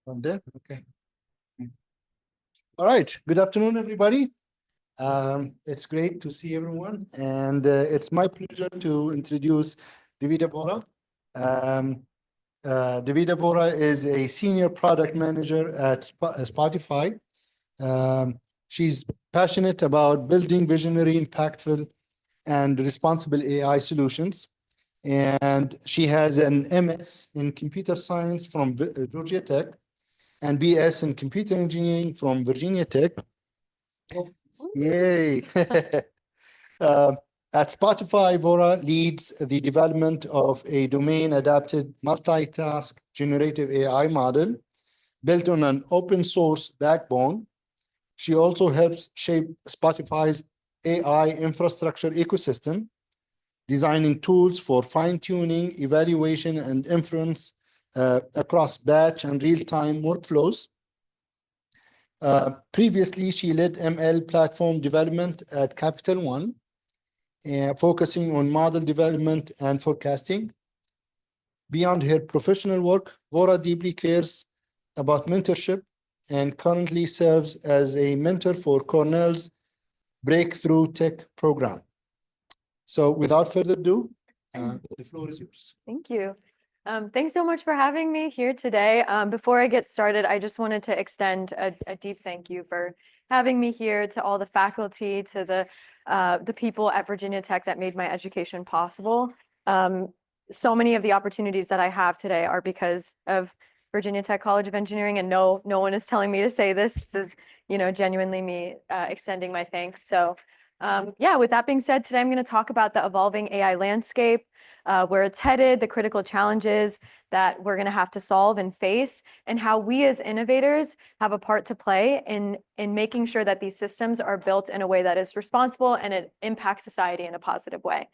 From there, okay. All right. Good afternoon, everybody. It's great to see everyone, and it's my pleasure to introduce Divita Vohra. Divita Vohra is a senior product manager at Spotify. She's passionate about building visionary, impactful, and responsible AI solutions. And she has an MS in computer science from Georgia Tech and BS in computer engineering from Virginia Tech. Yay. At Spotify, Vohra leads the development of a domain-adapted multitask generative AI model built on an open source backbone. She also helps shape Spotify's AI infrastructure ecosystem, designing tools for fine-tuning, evaluation, and inference across batch and real-time workflows. Previously, she led ML platform development at Capital One, focusing on model development and forecasting. Beyond her professional work, Vohra deeply cares about mentorship and currently serves as a mentor for Cornell's Breakthrough Tech program. So without further ado, the floor is yours. Thank you. Thanks so much for having me here today. Before I get started, I just wanted to extend a deep thank you for having me here, to all the faculty, to the people at Virginia Tech that made my education possible. So many of the opportunities that I have today are because of Virginia Tech College of Engineering, and no one is telling me to say this. This is, genuinely me extending my thanks. So yeah, with that being said, today I'm going to talk about the evolving AI landscape, where it's headed, the critical challenges that we're going to have to solve and face, and how we as innovators have a part to play in making sure that these systems are built in a way that is responsible and it impacts society in a positive way.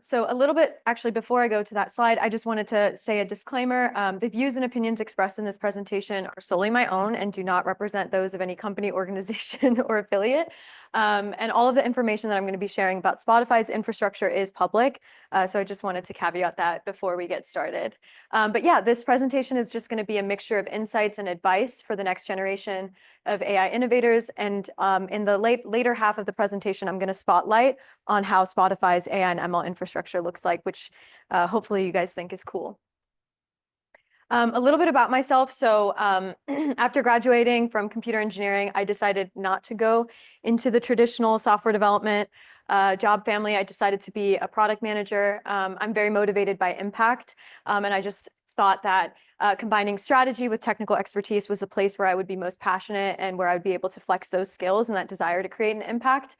So a little bit, actually, before I go to that slide, I just wanted to say a disclaimer. The views and opinions expressed in this presentation are solely my own and do not represent those of any company, organization, or affiliate. And all of the information that I'm going to be sharing about Spotify's infrastructure is public. So I just wanted to caveat that before we get started. But yeah, this presentation is just going to be a mixture of insights and advice for the next generation of AI innovators. And in the later half of the presentation, I'm going to spotlight on how Spotify's AI and ML infrastructure looks like, which hopefully you guys think is cool. A little bit about myself. So after graduating from computer engineering, I decided not to go into the traditional software development job family. I decided to be a product manager. I'm very motivated by impact. And I just thought that combining strategy with technical expertise was a place where I would be most passionate and where I would be able to flex those skills and that desire to create an impact.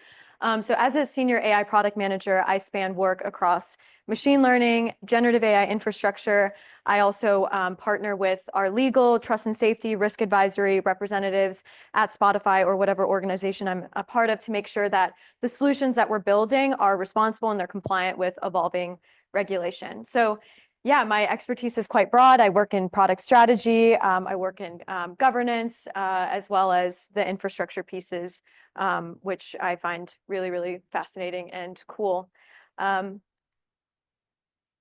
So as a senior AI product manager, I span work across machine learning, generative AI infrastructure. I also partner with our legal, trust and safety, risk advisory representatives at Spotify or whatever organization I'm a part of to make sure that the solutions that we're building are responsible and they're compliant with evolving regulation. So yeah, my expertise is quite broad. I work in product strategy. I work in governance, as well as the infrastructure pieces, which I find really, really fascinating and cool. All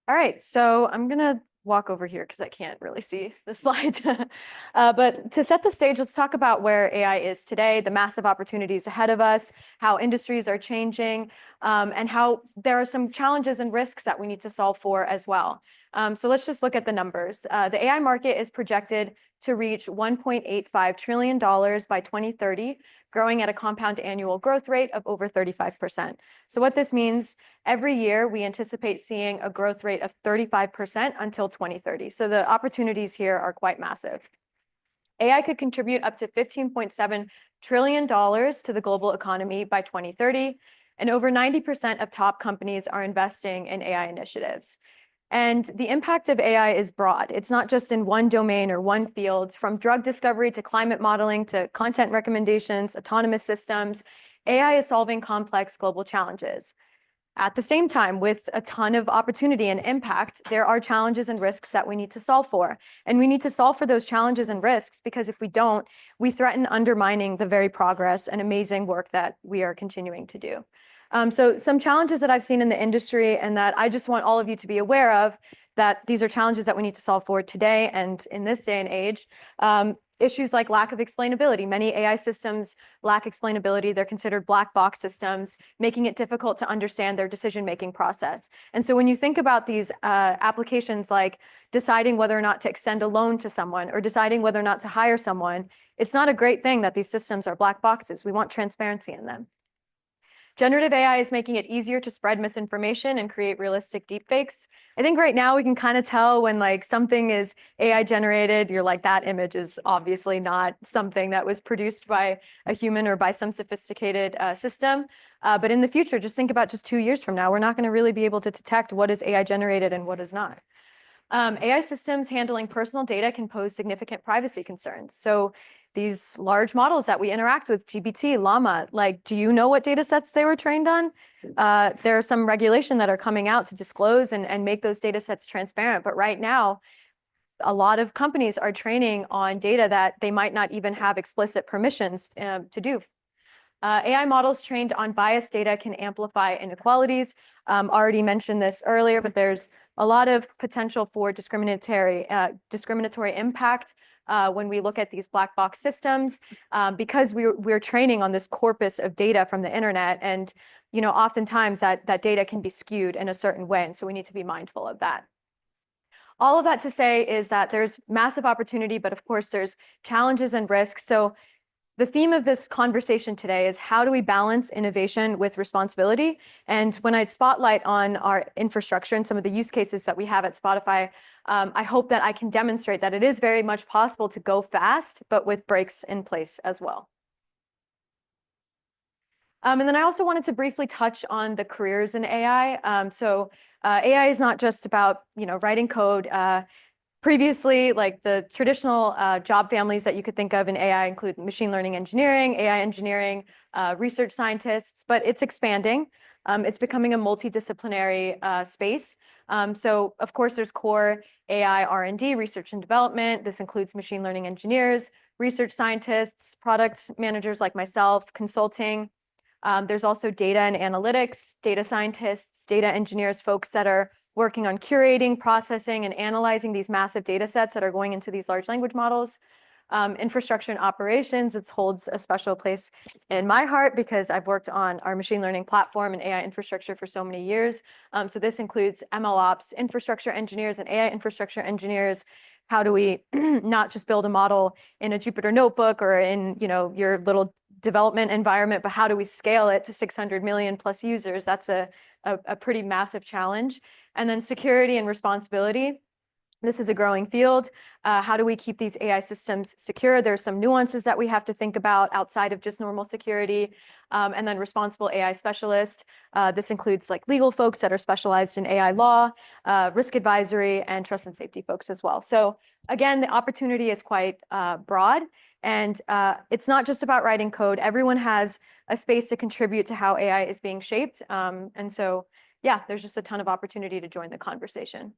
right, so I'm going to walk over here because I can't really see the slide. But to set the stage, let's talk about where AI is today, the massive opportunities ahead of us, how industries are changing, and how there are some challenges and risks that we need to solve for as well. So let's just look at the numbers. The AI market is projected to reach $1.85 trillion by 2030, growing at a compound annual growth rate of over 35%. So what this means, every year we anticipate seeing a growth rate of 35% until 2030. So the opportunities here are quite massive. AI could contribute up to $15.7 trillion to the global economy by 2030, and over 90% of top companies are investing in AI initiatives. And the impact of AI is broad. It's not just in one domain or one field. From drug discovery to climate modeling to content recommendations, autonomous systems, AI is solving complex global challenges. At the same time, with a ton of opportunity and impact, there are challenges and risks that we need to solve for. And we need to solve for those challenges and risks because if we don't, we threaten undermining the very progress and amazing work that we are continuing to do. So some challenges that I've seen in the industry and that I just want all of you to be aware of, that these are challenges that we need to solve for today and in this day and age. Issues like lack of explainability. Many AI systems lack explainability. They're considered black box systems, making it difficult to understand their decision-making process. And so when you think about these applications like deciding whether or not to extend a loan to someone or deciding whether or not to hire someone, it's not a great thing that these systems are black boxes. We want transparency in them. Generative AI is making it easier to spread misinformation and create realistic deepfakes. I think right now we can kind of tell when like something is AI generated, you're like, that image is obviously not something that was produced by a human or by some sophisticated system. But in the future, just think about just 2 years from now, we're not going to really be able to detect what is AI generated and what is not. AI systems handling personal data can pose significant privacy concerns. So these large models that we interact with, GPT, Llama, like, do you know what data sets they were trained on? There are some regulation that are coming out to disclose and make those data sets transparent. But right now, a lot of companies are training on data that they might not even have explicit permissions to do. AI models trained on biased data can amplify inequalities. Already mentioned this earlier, but there's a lot of potential for discriminatory impact when we look at these black box systems, because we're training on this corpus of data from the internet, and oftentimes that data can be skewed in a certain way, and so we need to be mindful of that. All of that to say is that there's massive opportunity, but of course there's challenges and risks. So the theme of this conversation today is how do we balance innovation with responsibility? And when I spotlight on our infrastructure and some of the use cases that we have at Spotify, I hope that I can demonstrate that it is very much possible to go fast, but with brakes in place as well. And then I also wanted to briefly touch on the careers in AI. AI is not just about writing code. Previously, like the traditional job families that you could think of in AI include machine learning engineering, AI engineering, research scientists, but it's expanding. It's becoming a multidisciplinary space. So of course, there's core AI R&D, research and development. This includes machine learning engineers, research scientists, product managers like myself, consulting. There's also data and analytics, data scientists, data engineers, folks that are working on curating, processing, and analyzing these massive data sets that are going into these large language models. Infrastructure and operations, it holds a special place in my heart because I've worked on our machine learning platform and AI infrastructure for so many years. So this includes MLOps, infrastructure engineers, and AI infrastructure engineers. How do we not just build a model in a Jupyter notebook or in your little development environment, but how do we scale it to 600 million plus users? That's a pretty massive challenge. And then security and responsibility. This is a growing field. How do we keep these AI systems secure? There's some nuances that we have to think about outside of just normal security. And then responsible AI specialist. This includes like legal folks that are specialized in AI law, risk advisory, and trust and safety folks as well. So again, the opportunity is quite broad. And it's not just about writing code. Everyone has a space to contribute to how AI is being shaped. And so, yeah, there's just a ton of opportunity to join the conversation.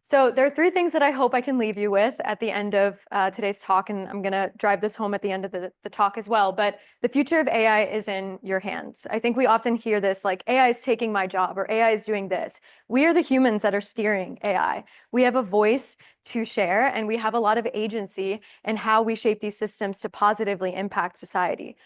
So there are 3 things that I hope I can leave you with at the end of today's talk, and I'm going to drive this home at the end of the talk as well. But the future of AI is in your hands. I think we often hear this like, AI is taking my job or AI is doing this. We are the humans that are steering AI. We have a voice to share, and we have a lot of agency in how we shape these systems to positively impact society.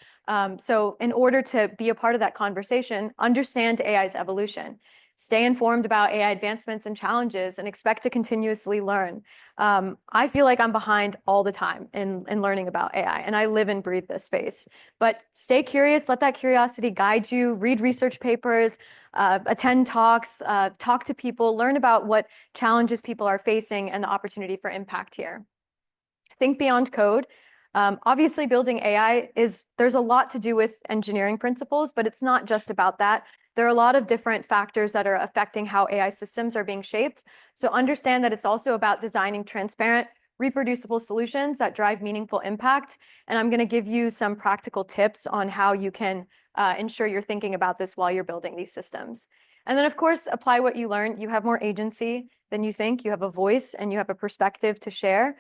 So in order to be a part of that conversation, understand AI's evolution. Stay informed about AI advancements and challenges and expect to continuously learn. I feel like I'm behind all the time in learning about AI, and I live and breathe this space. But stay curious, let that curiosity guide you, read research papers, attend talks, talk to people, learn about what challenges people are facing and the opportunity for impact here. Think beyond code. Obviously, building AI there's a lot to do with engineering principles, but it's not just about that. There are a lot of different factors that are affecting how AI systems are being shaped. So understand that it's also about designing transparent, reproducible solutions that drive meaningful impact. And I'm going to give you some practical tips on how you can ensure you're thinking about this while you're building these systems. And then, of course, apply what you learn. You have more agency than you think. You have a voice and you have a perspective to share.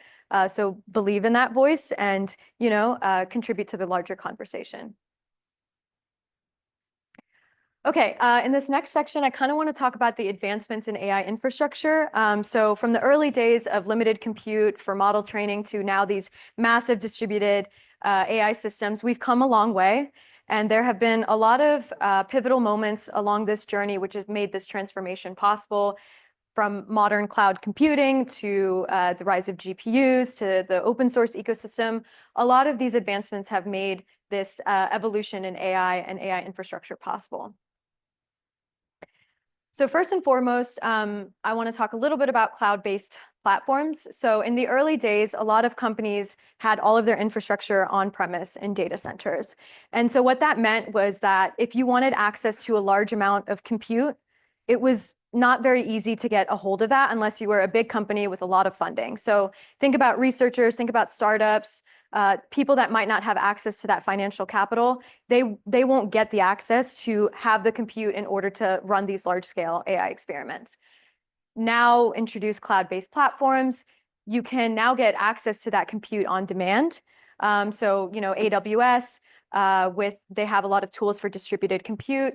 So believe in that voice and, contribute to the larger conversation. Okay, in this next section, I kind of want to talk about the advancements in AI infrastructure. So from the early days of limited compute for model training to now these massive distributed AI systems, we've come a long way. And there have been a lot of pivotal moments along this journey, which has made this transformation possible, from modern cloud computing to the rise of GPUs to the open source ecosystem. A lot of these advancements have made this evolution in AI and AI infrastructure possible. So first and foremost, I want to talk a little bit about cloud-based platforms. So in the early days, a lot of companies had all of their infrastructure on-premise in data centers. And so what that meant was that if you wanted access to a large amount of compute, it was not very easy to get a hold of that unless you were a big company with a lot of funding. So think about researchers, think about startups, people that might not have access to that financial capital. They won't get the access to have the compute in order to run these large-scale AI experiments. Now introduce cloud-based platforms. You can now get access to that compute on demand. So, AWS, they have a lot of tools for distributed compute.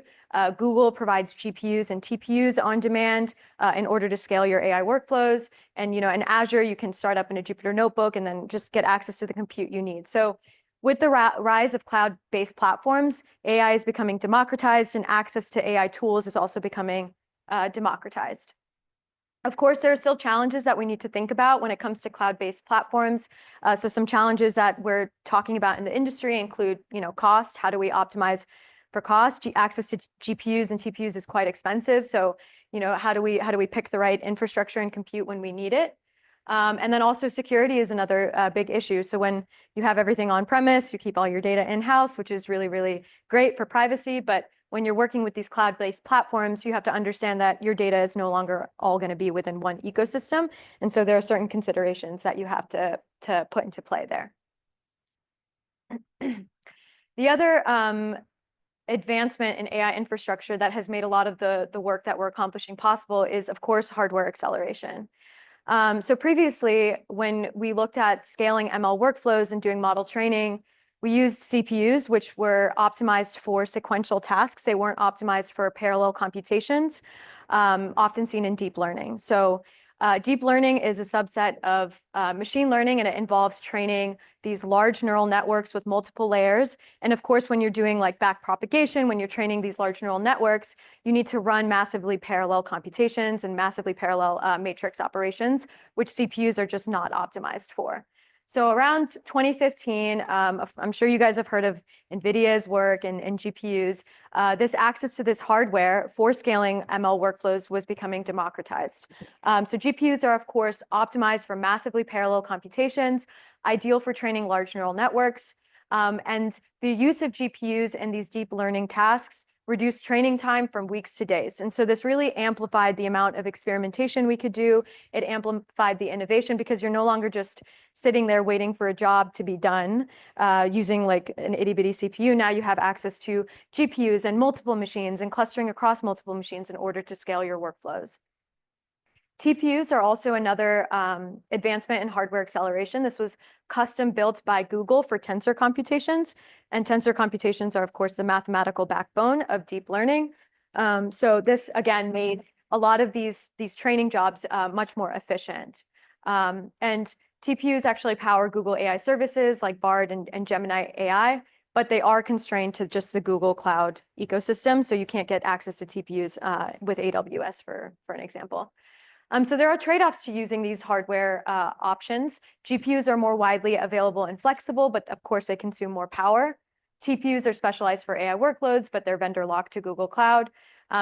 Google provides GPUs and TPUs on demand in order to scale your AI workflows. And in Azure, you can start up in a Jupyter notebook and then just get access to the compute you need. So with the rise of cloud-based platforms, AI is becoming democratized, and access to AI tools is also becoming democratized. Of course, there are still challenges that we need to think about when it comes to cloud-based platforms. So some challenges that we're talking about in the industry include, cost. How do we optimize for cost? Access to GPUs and TPUs is quite expensive. So, how do we pick the right infrastructure and compute when we need it? And then also security is another big issue. So when you have everything on premise, you keep all your data in-house, which is really, really great for privacy. But when you're working with these cloud-based platforms, you have to understand that your data is no longer all going to be within one ecosystem. And so there are certain considerations that you have to put into play there. The other advancement in AI infrastructure that has made a lot of the work that we're accomplishing possible is, of course, hardware acceleration. So previously, when we looked at scaling ML workflows and doing model training, we used CPUs, which were optimized for sequential tasks. They weren't optimized for parallel computations, often seen in deep learning. So deep learning is a subset of machine learning, and it involves training these large neural networks with multiple layers. And of course, when you're doing like back propagation, when you're training these large neural networks, you need to run massively parallel computations and massively parallel matrix operations, which CPUs are just not optimized for. So around 2015, I'm sure you guys have heard of NVIDIA's work and GPUs. This access to this hardware for scaling ML workflows was becoming democratized. So GPUs are, of course, optimized for massively parallel computations, ideal for training large neural networks. And the use of GPUs in these deep learning tasks reduced training time from weeks to days. And so this really amplified the amount of experimentation we could do. It amplified the innovation because you're no longer just sitting there waiting for a job to be done using like an itty-bitty CPU. Now you have access to GPUs and multiple machines and clustering across multiple machines in order to scale your workflows. TPUs are also another advancement in hardware acceleration. This was custom built by Google for tensor computations. And tensor computations are, of course, the mathematical backbone of deep learning. So this, again, made a lot of these training jobs much more efficient. And TPUs actually power Google AI services like Bard and Gemini AI, but they are constrained to just the Google Cloud ecosystem. So you can't get access to TPUs with AWS, for an example. So there are trade-offs to using these hardware options. GPUs are more widely available and flexible, but of course they consume more power. TPUs are specialized for AI workloads, but they're vendor locked to Google Cloud.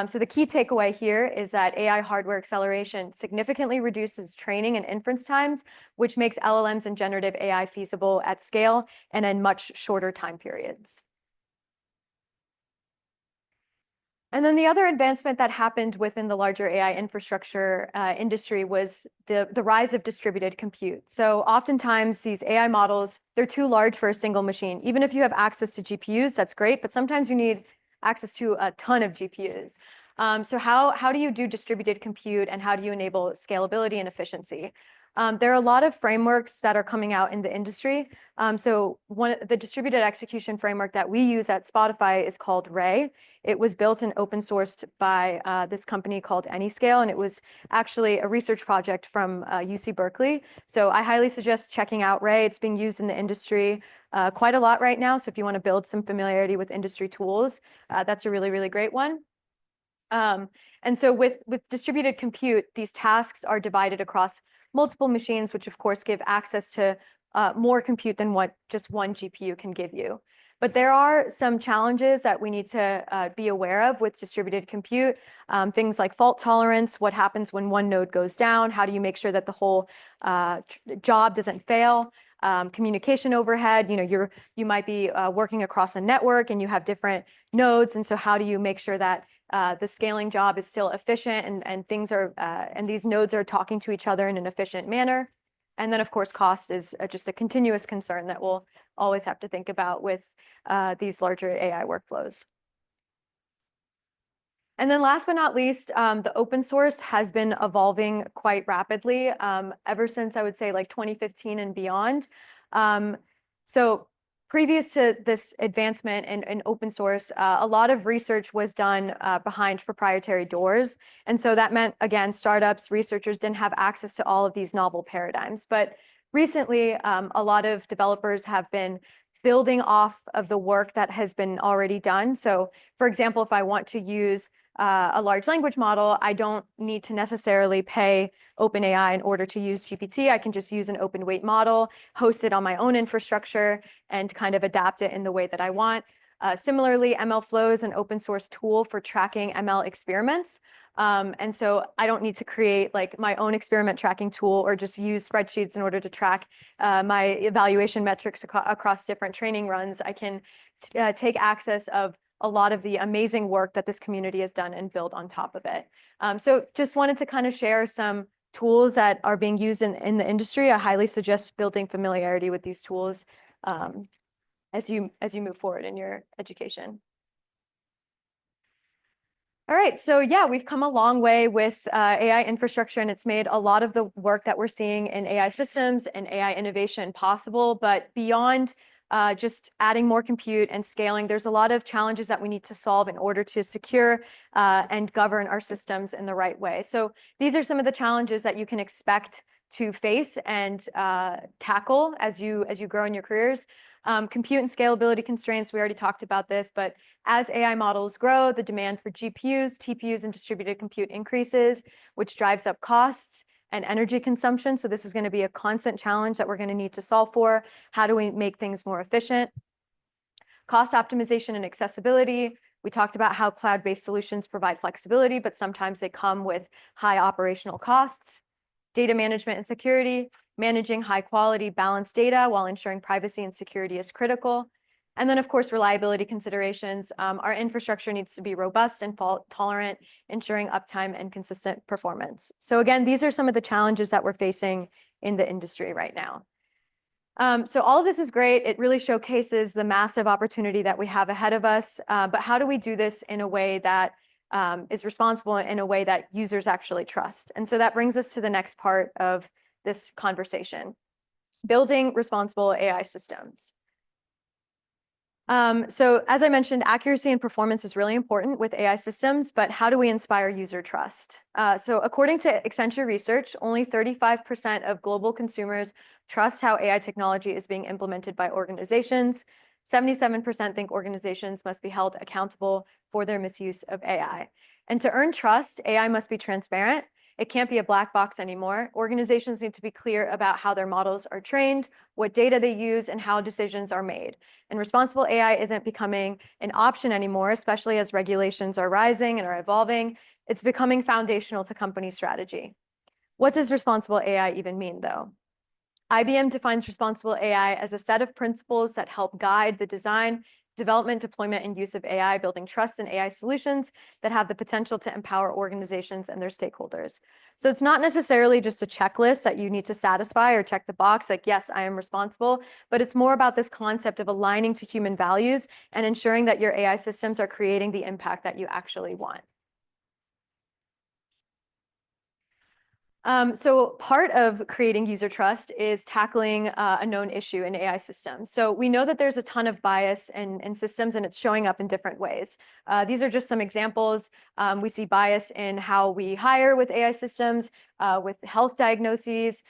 So the key takeaway here is that AI hardware acceleration significantly reduces training and inference times, which makes LLMs and generative AI feasible at scale and in much shorter time periods. And then the other advancement that happened within the larger AI infrastructure industry was the rise of distributed compute. So oftentimes these AI models, they're too large for a single machine. Even if you have access to GPUs, that's great, but sometimes you need access to a ton of GPUs. So how do you do distributed compute, and how do you enable scalability and efficiency? There are a lot of frameworks that are coming out in the industry. So the distributed execution framework that we use at Spotify is called Ray. It was built and open sourced by this company called Anyscale, and it was actually a research project from UC Berkeley. So I highly suggest checking out Ray. It's being used in the industry quite a lot right now. So if you want to build some familiarity with industry tools, that's a really, really great one. And so with distributed compute, these tasks are divided across multiple machines, which of course give access to more compute than what just one GPU can give you. But there are some challenges that we need to be aware of with distributed compute. Things like fault tolerance, what happens when one node goes down, how do you make sure that the whole job doesn't fail? Communication overhead, you might be working across a network and you have different nodes. And so how do you make sure that the scaling job is still efficient and things are and these nodes are talking to each other in an efficient manner? And then of course, cost is just a continuous concern that we'll always have to think about with these larger AI workflows. And then last but not least, the open source has been evolving quite rapidly ever since I would say like 2015 and beyond. So previous to this advancement in open source, a lot of research was done behind proprietary doors. And so that meant, again, startups, researchers didn't have access to all of these novel paradigms. But recently, a lot of developers have been building off of the work that has been already done. So for example, if I want to use a large language model, I don't need to necessarily pay OpenAI in order to use GPT. I can just use an open weight model, host it on my own infrastructure, and kind of adapt it in the way that I want. Similarly, MLflow is an open source tool for tracking ML experiments. And so I don't need to create like my own experiment tracking tool or just use spreadsheets in order to track my evaluation metrics across different training runs. I can take access of a lot of the amazing work that this community has done and build on top of it. So just wanted to kind of share some tools that are being used in the industry. I highly suggest building familiarity with these tools as you move forward in your education. All right, so yeah, we've come a long way with AI infrastructure, and it's made a lot of the work that we're seeing in AI systems and AI innovation possible. But beyond just adding more compute and scaling, there's a lot of challenges that we need to solve in order to secure and govern our systems in the right way. So these are some of the challenges that you can expect to face and tackle as you grow in your careers. Compute and scalability constraints, we already talked about this, but as AI models grow, the demand for GPUs, TPUs, and distributed compute increases, which drives up costs and energy consumption. So this is going to be a constant challenge that we're going to need to solve for. How do we make things more efficient? Cost optimization and accessibility. We talked about how cloud-based solutions provide flexibility, but sometimes they come with high operational costs. Data management and security. Managing high quality balanced data while ensuring privacy and security is critical. And then of course, reliability considerations. Our infrastructure needs to be robust and fault tolerant, ensuring uptime and consistent performance. So again, these are some of the challenges that we're facing in the industry right now. So all of this is great. It really showcases the massive opportunity that we have ahead of us. But how do we do this in a way that is responsible, in a way that users actually trust? And so that brings us to the next part of this conversation, building responsible AI systems. So as I mentioned, accuracy and performance is really important with AI systems, but how do we inspire user trust? So according to Accenture research, only 35% of global consumers trust how AI technology is being implemented by organizations. 77% think organizations must be held accountable for their misuse of AI. And to earn trust, AI must be transparent. It can't be a black box anymore. Organizations need to be clear about how their models are trained, what data they use, and how decisions are made. And responsible AI isn't becoming an option anymore, especially as regulations are rising and are evolving. It's becoming foundational to company strategy. What does responsible AI even mean, though? IBM defines responsible AI as a set of principles that help guide the design, development, deployment, and use of AI, building trust in AI solutions that have the potential to empower organizations and their stakeholders. So it's not necessarily just a checklist that you need to satisfy or check the box like, yes, I am responsible, but it's more about this concept of aligning to human values and ensuring that your AI systems are creating the impact that you actually want. So part of creating user trust is tackling a known issue in AI systems. So we know that there's a ton of bias in systems, and it's showing up in different ways. These are just some examples. We see bias in how we hire with AI systems, with health diagnoses,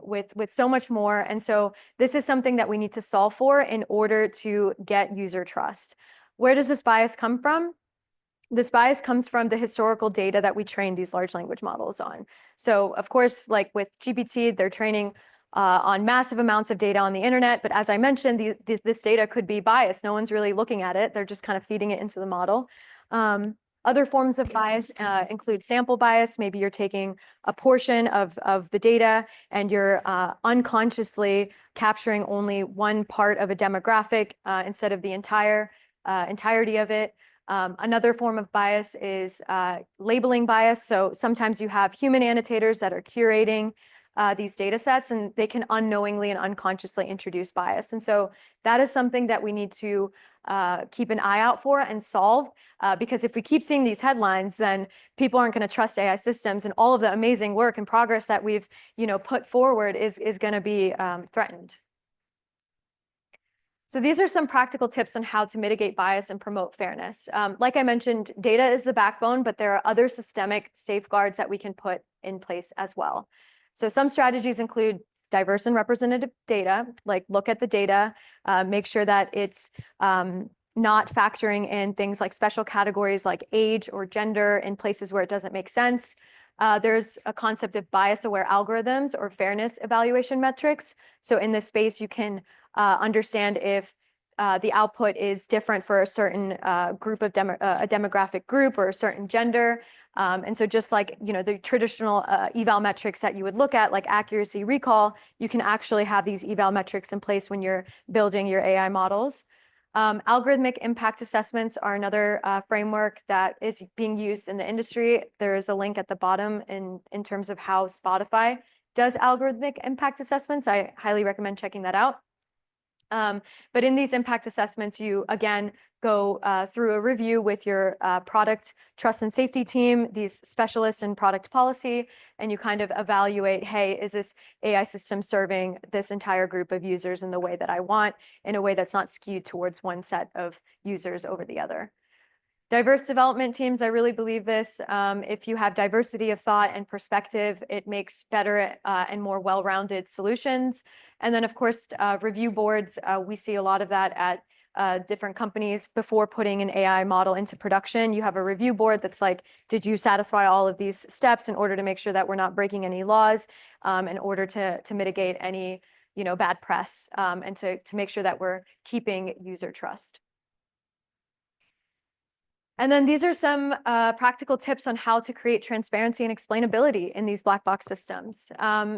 with so much more. And so this is something that we need to solve for in order to get user trust. Where does this bias come from? This bias comes from the historical data that we train these large language models on. So of course, like with GPT, they're training on massive amounts of data on the internet. But as I mentioned, this data could be biased. No one's really looking at it. They're just kind of feeding it into the model. Other forms of bias include sample bias. Maybe you're taking a portion of the data and you're unconsciously capturing only one part of a demographic instead of the entirety of it. Another form of bias is labeling bias. So sometimes you have human annotators that are curating these data sets, and they can unknowingly and unconsciously introduce bias. And so that is something that we need to keep an eye out for and solve, because if we keep seeing these headlines, then people aren't going to trust AI systems, and all of the amazing work and progress that we've put forward is going to be threatened. So these are some practical tips on how to mitigate bias and promote fairness. Like I mentioned, data is the backbone, but there are other systemic safeguards that we can put in place as well. So some strategies include diverse and representative data, like look at the data, make sure that it's not factoring in things like special categories like age or gender in places where it doesn't make sense. There's a concept of bias-aware algorithms or fairness evaluation metrics. So in this space, you can understand if the output is different for a certain group of a demographic group or a certain gender. And so just like the traditional eval metrics that you would look at, like accuracy, recall, you can actually have these eval metrics in place when you're building your AI models. Algorithmic impact assessments are another framework that is being used in the industry. There is a link at the bottom in terms of how Spotify does algorithmic impact assessments. I highly recommend checking that out. But in these impact assessments, you again go through a review with your product trust and safety team, these specialists in product policy, and you kind of evaluate, hey, is this AI system serving this entire group of users in the way that I want, in a way that's not skewed towards one set of users over the other. Diverse development teams, I really believe this. If you have diversity of thought and perspective, it makes better and more well-rounded solutions. And then, of course, review boards, we see a lot of that at different companies. Before putting an AI model into production, you have a review board that's like, did you satisfy all of these steps in order to make sure that we're not breaking any laws, in order to mitigate any bad press, and to make sure that we're keeping user trust. And then these are some practical tips on how to create transparency and explainability in these black box systems.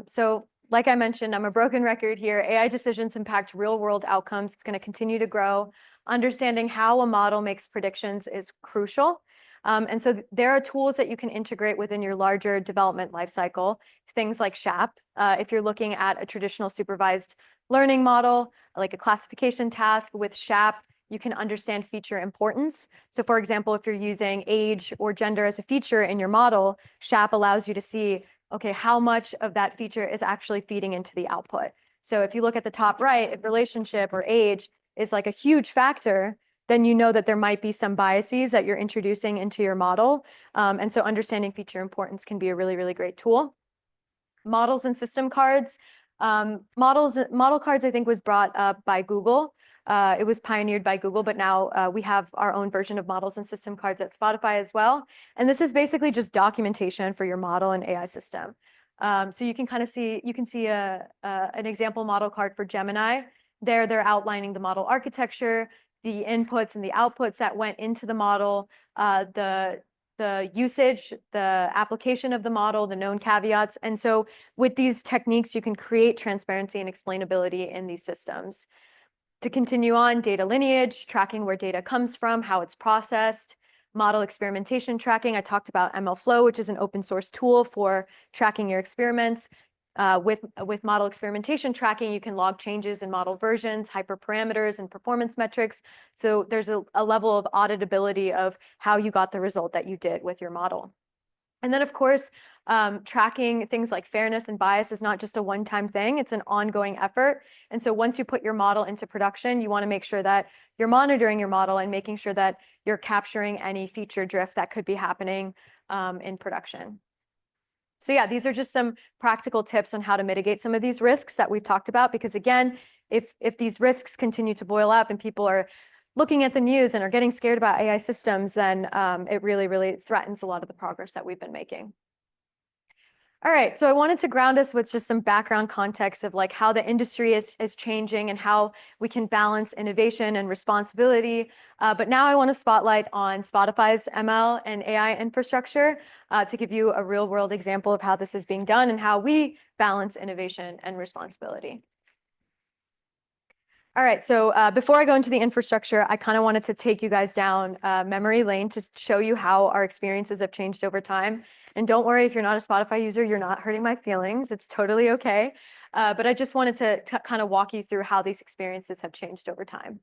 So like I mentioned, I'm a broken record here. AI decisions impact real world outcomes. It's going to continue to grow. Understanding how a model makes predictions is crucial. And so there are tools that you can integrate within your larger development lifecycle, things like SHAP. If you're looking at a traditional supervised learning model, like a classification task with SHAP, you can understand feature importance. So for example, if you're using age or gender as a feature in your model, SHAP allows you to see, okay, how much of that feature is actually feeding into the output. So if you look at the top right, if relationship or age is like a huge factor, then you know that there might be some biases that you're introducing into your model. And so understanding feature importance can be a really, really great tool. Models and system cards. Model cards, I think, was brought up by Google. It was pioneered by Google, but now we have our own version of models and system cards at Spotify as well. And this is basically just documentation for your model and AI system. So you can kind of see, an example model card for Gemini. There, they're outlining the model architecture, the inputs and the outputs that went into the model, the usage, the application of the model, the known caveats. And so with these techniques, you can create transparency and explainability in these systems. To continue on, data lineage, tracking where data comes from, how it's processed, model experimentation tracking. I talked about MLflow, which is an open source tool for tracking your experiments. With model experimentation tracking, you can log changes in model versions, hyperparameters, and performance metrics. So there's a level of auditability of how you got the result that you did with your model. And then, of course, Tracking things like fairness and bias is not just a one-time thing, it's an ongoing effort. And so once you put your model into production, you want to make sure that you're monitoring your model and making sure that you're capturing any feature drift that could be happening in production. So yeah, these are just some practical tips on how to mitigate some of these risks that we've talked about, because again, if these risks continue to boil up and people are looking at the news and are getting scared about AI systems, then it really, really threatens a lot of the progress that we've been making. All right, so I wanted to ground us with just some background context of like how the industry is changing and how we can balance innovation and responsibility. But now I want to spotlight on Spotify's ML and AI infrastructure to give you a real world example of how this is being done and how we balance innovation and responsibility. All right, so before I go into the infrastructure, I kind of wanted to take you guys down memory lane to show you how our experiences have changed over time. And don't worry, if you're not a Spotify user, you're not hurting my feelings. It's totally okay. But I just wanted to kind of walk you through how these experiences have changed over time.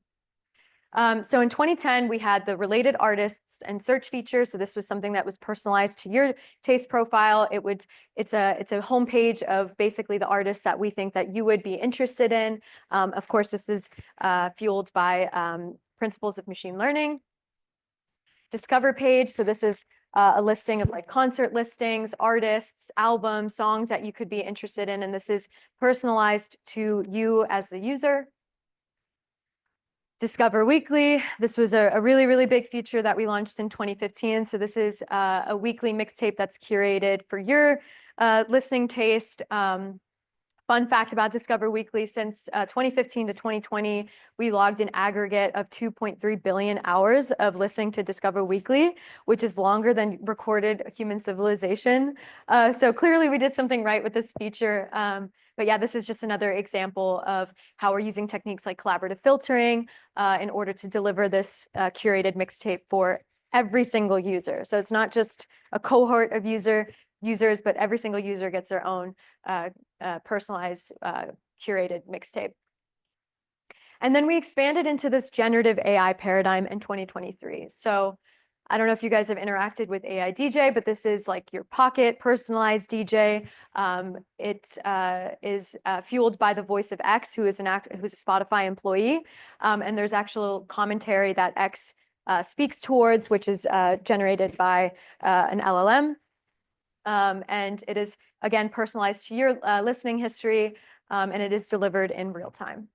So in 2010, we had the related artists and search feature. So this was something that was personalized to your taste profile. It's a homepage of basically the artists that we think that you would be interested in. Of course, this is fueled by principles of machine learning. Discover page. So this is a listing of like concert listings, artists, albums, songs that you could be interested in. And this is personalized to you as the user. Discover Weekly. This was a really, really big feature that we launched in 2015. So this is a weekly mixtape that's curated for your listening taste. Fun fact about Discover Weekly, since 2015 to 2020, we logged an aggregate of 2.3 billion hours of listening to Discover Weekly, which is longer than recorded human civilization. So clearly we did something right with this feature. But yeah, this is just another example of how we're using techniques like collaborative filtering in order to deliver this curated mixtape for every single user. So it's not just a cohort of users, but every single user gets their own personalized curated mixtape. And then we expanded into this generative AI paradigm in 2023. So I don't know if you guys have interacted with AI DJ, but this is like your pocket personalized DJ. It is fueled by the voice of X, who's a Spotify employee. And there's actual commentary that X speaks towards, which is generated by an LLM. And it is, again, personalized to your listening history, and it is delivered in real time.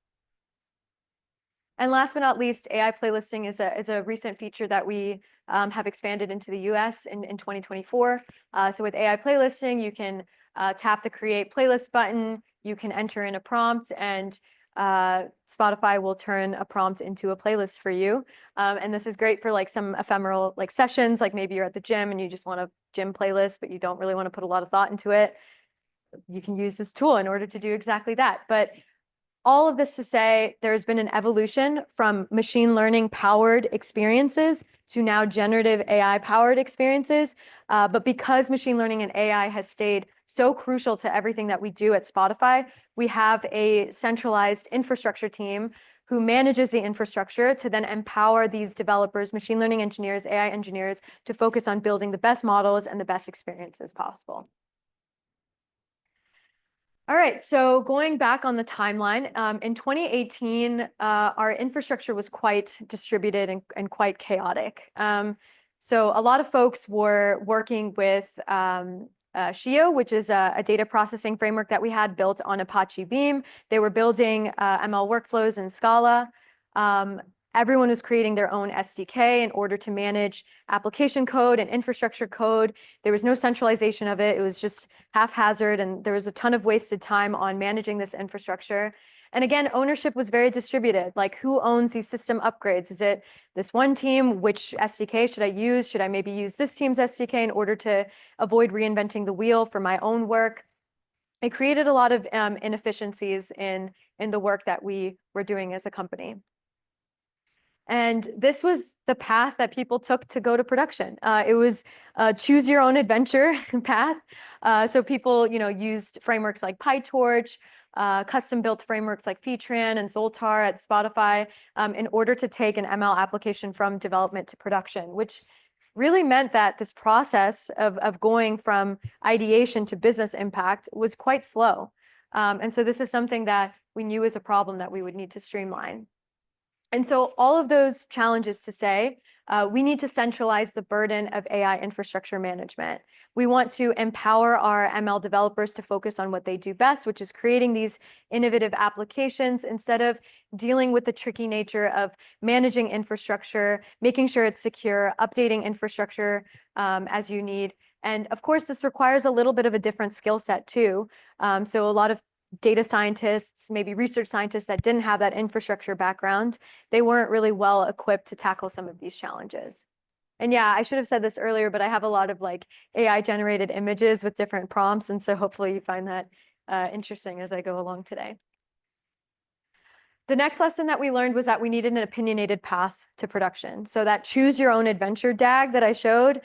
And last but not least, AI playlisting is a recent feature that we have expanded into the US in 2024. So with AI playlisting, you can tap the Create Playlist button, you can enter in a prompt, and Spotify will turn a prompt into a playlist for you. And this is great for like some ephemeral like sessions, like maybe you're at the gym and you just want a gym playlist, but you don't really want to put a lot of thought into it. You can use this tool in order to do exactly that. But all of this to say, there's been an evolution from machine learning powered experiences to now generative AI powered experiences. But because machine learning and AI has stayed so crucial to everything that we do at Spotify, we have a centralized infrastructure team who manages the infrastructure to then empower these developers, machine learning engineers, AI engineers, to focus on building the best models and the best experiences possible. All right, so going back on the timeline, in 2018, our infrastructure was quite distributed and quite chaotic. So a lot of folks were working with Shio, which is a data processing framework that we had built on Apache Beam. They were building ML workflows in Scala. Everyone was creating their own SDK in order to manage application code and infrastructure code. There was no centralization of it. It was just haphazard, and there was a ton of wasted time on managing this infrastructure. And again, ownership was very distributed. Like, who owns these system upgrades? Is it this one team? Which SDK should I use? Should I maybe use this team's SDK in order to avoid reinventing the wheel for my own work? It created a lot of inefficiencies in the work that we were doing as a company. And this was the path that people took to go to production. It was a choose your own adventure path. So people, used frameworks like PyTorch, custom built frameworks like Featran and Zoltar at Spotify in order to take an ML application from development to production, which really meant that this process of going from ideation to business impact was quite slow. And so this is something that we knew was a problem that we would need to streamline. And so all of those challenges to say, we need to centralize the burden of AI infrastructure management. We want to empower our ML developers to focus on what they do best, which is creating these innovative applications instead of dealing with the tricky nature of managing infrastructure, making sure it's secure, updating infrastructure as you need. And of course, this requires a little bit of a different skill set too. So a lot of data scientists, maybe research scientists that didn't have that infrastructure background, they weren't really well equipped to tackle some of these challenges. And yeah, I should have said this earlier, but I have a lot of like AI generated images with different prompts. And so hopefully you find that interesting as I go along today. The next lesson that we learned was that we needed an opinionated path to production. So that choose your own adventure DAG that I showed,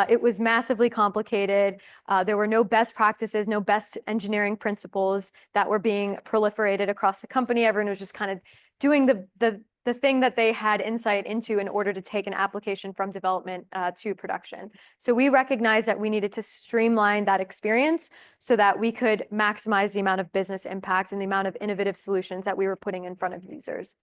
it was massively complicated. There were no best practices, no best engineering principles that were being proliferated across the company. Everyone was just kind of doing the thing that they had insight into in order to take an application from development to production. So we recognized that we needed to streamline that experience so that we could maximize the amount of business impact and the amount of innovative solutions that we were putting in front of users.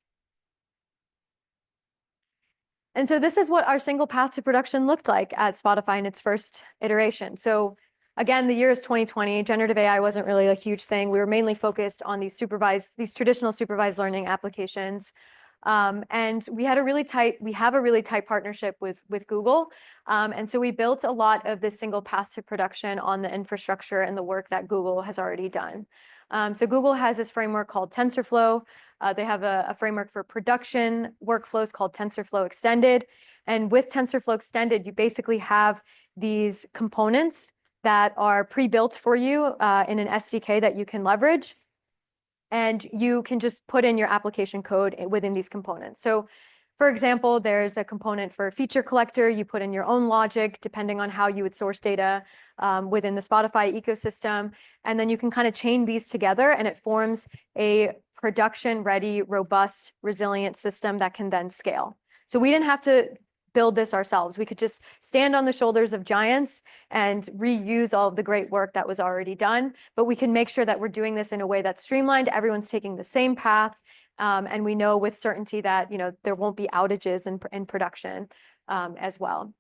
And so this is what our single path to production looked like at Spotify in its first iteration. So again, the year is 2020. Generative AI wasn't really a huge thing. We were mainly focused on these traditional supervised learning applications. And we have a really tight partnership with Google. And so we built a lot of this single path to production on the infrastructure and the work that Google has already done. So Google has this framework called TensorFlow. They have a framework for production workflows called TensorFlow Extended. And with TensorFlow Extended, you basically have these components that are pre-built for you in an SDK that you can leverage. And you can just put in your application code within these components. So for example, there's a component for a feature collector. You put in your own logic, depending on how you would source data within the Spotify ecosystem. And then you can kind of chain these together and it forms a production-ready, robust, resilient system that can then scale. So we didn't have to build this ourselves. We could just stand on the shoulders of giants and reuse all of the great work that was already done. But we can make sure that we're doing this in a way that's streamlined. Everyone's taking the same path. And we know with certainty that there won't be outages in production as well.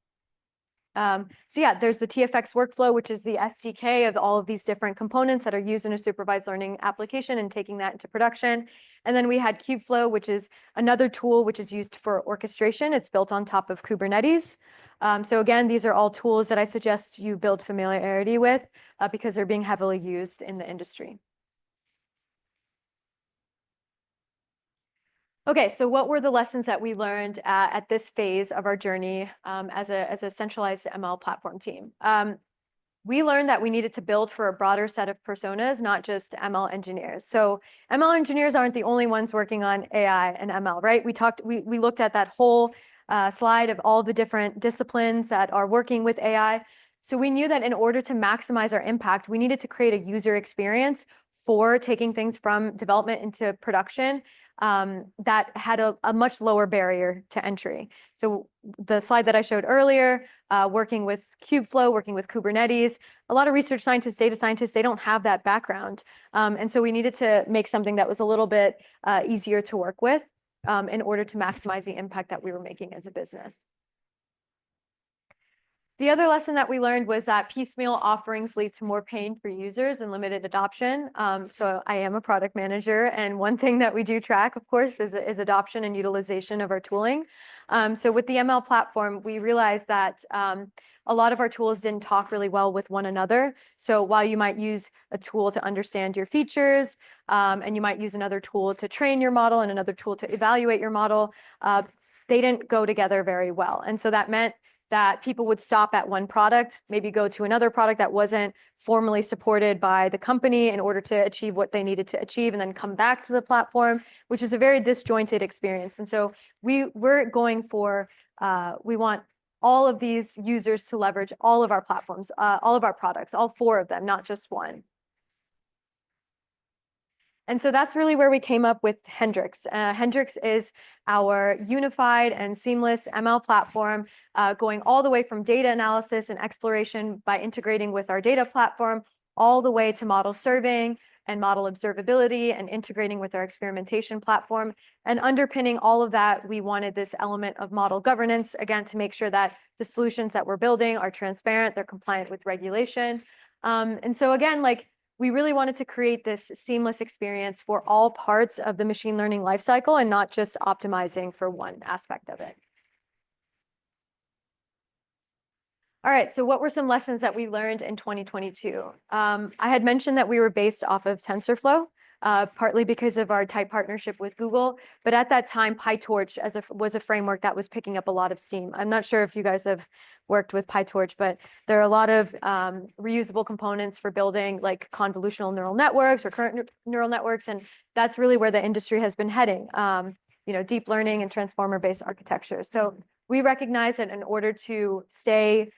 So yeah, there's the TFX workflow, which is the SDK of all of these different components that are used in a supervised learning application and taking that into production. And then we had Kubeflow, which is another tool which is used for orchestration. It's built on top of Kubernetes. So again, these are all tools that I suggest you build familiarity with because they're being heavily used in the industry. Okay, so what were the lessons that we learned at this phase of our journey as a centralized ML platform team? We learned that we needed to build for a broader set of personas, not just ML engineers. So ML engineers aren't the only ones working on AI and ML, right? We looked at that whole slide of all the different disciplines that are working with AI. So we knew that in order to maximize our impact, we needed to create a user experience for taking things from development into production that had a much lower barrier to entry. So the slide that I showed earlier, working with Kubeflow, working with Kubernetes, a lot of research scientists, data scientists, they don't have that background. And so we needed to make something that was a little bit easier to work with in order to maximize the impact that we were making as a business. The other lesson that we learned was that piecemeal offerings lead to more pain for users and limited adoption. So I am a product manager, and one thing that we do track, of course, is adoption and utilization of our tooling. So with the ML platform, we realized that a lot of our tools didn't talk really well with one another. So while you might use a tool to understand your features, and you might use another tool to train your model and another tool to evaluate your model, they didn't go together very well. And so that meant that people would stop at one product, maybe go to another product that wasn't formally supported by the company in order to achieve what they needed to achieve, and then come back to the platform, which is a very disjointed experience. And so we're going for, we want all of these users to leverage all of our platforms, all of our products, all 4 of them, not just one. And so that's really where we came up with Hendrix. Hendrix is our unified and seamless ML platform, going all the way from data analysis and exploration by integrating with our data platform, all the way to model serving and model observability and integrating with our experimentation platform. And underpinning all of that, we wanted this element of model governance, again, to make sure that the solutions that we're building are transparent, they're compliant with regulation. And so again, like, we really wanted to create this seamless experience for all parts of the machine learning lifecycle and not just optimizing for one aspect of it. All right, so what were some lessons that we learned in 2022? I had mentioned that we were based off of TensorFlow, partly because of our tight partnership with Google. But at that time, PyTorch was a framework that was picking up a lot of steam. I'm not sure if you guys have worked with PyTorch, but there are a lot of reusable components for building like convolutional neural networks, recurrent neural networks, and that's really where the industry has been heading, deep learning and transformer-based architecture. So we recognize that in order to stay